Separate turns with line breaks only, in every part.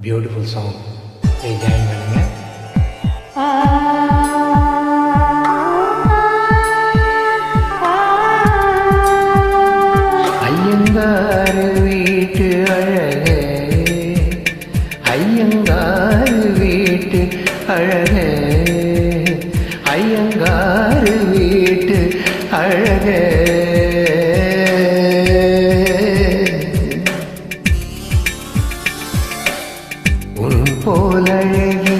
Beautiful song join பண்ணுங்க. ஐயங்காரு வீட்டு அழகே, ஐயங்காரு வீட்டு அழகே, ஐயங்காரு வீட்டு அழகே. உன் போலழகி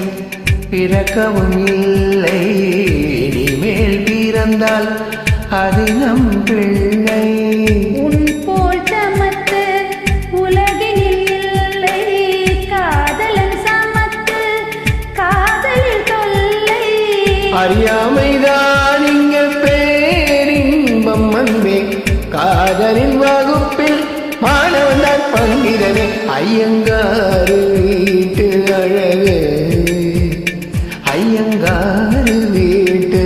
பிறக்கவும் இல்லை, இனிமேல் பிறந்தால் அது நம் பிள்ளை.
உன் போல் சமத்து உலகினில் இல்லை, காதலன் சமத்து காதலில் தொல்லை.
அறியாமைதான் இங்க பேரின்பம் அன்பே, காதலின் வகுப்பில் மாணவன் தான் பங்கிடவே. ஐயங்காரு வீட்டு அழகே, ஐயங்காரு வீட்டு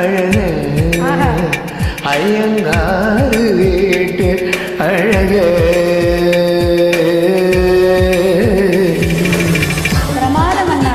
அழகே, ஐயங்காரு வீட்டு அழகே.
பிரமாதம் அண்ணா.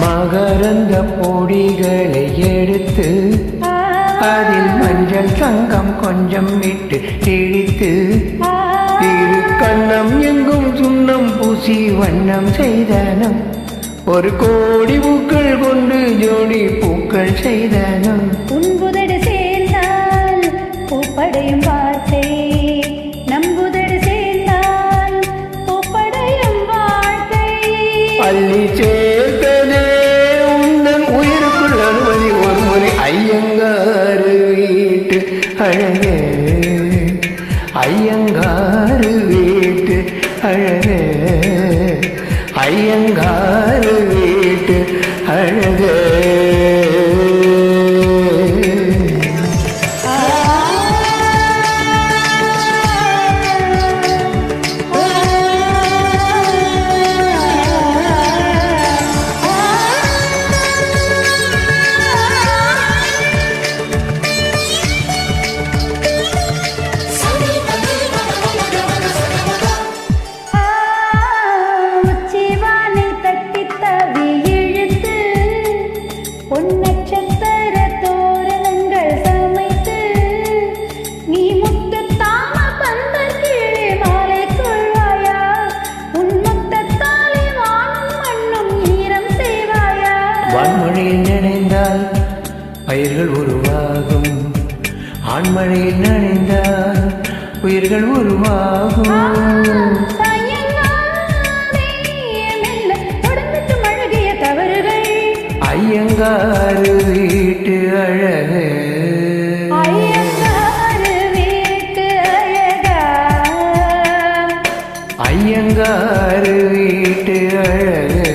மகரந்த பொடிகளை எடுத்து அதில் மஞ்சள் தங்கம் கொஞ்சம் விட்டு இழித்து, இரு கண்ணம் எங்கும் சுண்ணம் பூசி வண்ணம் செய்தனம், ஒரு கோடி பூக்கள் கொண்டு ஜோடி பூக்கள் செய்தனம்.
உன்புதடு சேர்ந்தால் பூப்படையும் வார்த்தை, நம்புதடு சேர்ந்தால் பூப்படையும் வாழ்க்கை.
அள்ளி சேர்த்ததே உந்தன் உயிருக்குள் அனுமதி ஒரு முறை. ஐயங்காரு வீட்டு அழகே, ஐயங்காரு வீட்டு அழகே, ஐயங்காரு வீட்டு அழகே.
பொன்னட்சத்திர தோரணங்கள் சமைத்து, நீ முத்தத்தாம பந்தர் கீழே மாலை கொள்வாயா, உன் முத்தத்தாலே வானும் மண்ணும் ஈரம் செய்வாயா.
வான்மொழியில் நினைந்தால் பயிர்கள் உருவாகும், ஆண்மழையில் நினைந்தால் உயிர்கள் உருவாகும். ஐயங்காரு வீட்டு அழகே,
ஐயங்காரு வீட்டு அழகா,
ஐயங்காரு வீட்டு அழகே.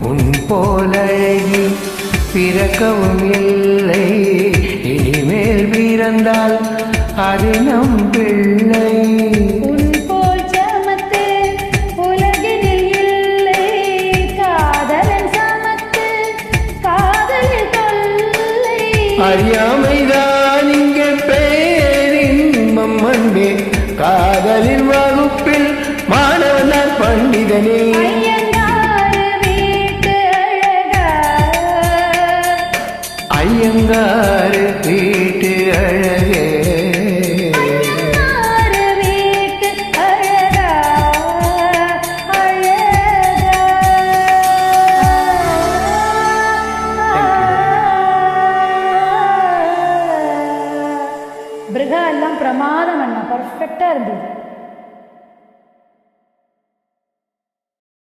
உன் போலழகி பிறக்கவும் இல்லை, இனிமேல் பிறந்தால் அது நம் பிள்ளை.
உன் போல் சமத்து உலகினில் இல்லை, காதலன் சமத்து காதலில் தொல்லை.
அறியாமைதான் இங்க பேரின்பம் அன்பே, காதலின் வகுப்பில் மாணவன் பண்டிதனே.
ஐயங்காரு வீட்டு அழகா,
ஐயங்காரு வீட்டு அழகே,
ஐயங்காரு வீட்டு அழகா, அழகா. பிருகா எல்லாம் பிரமாதம் அண்ணா, பர்ஃபெக்டா இருந்தது.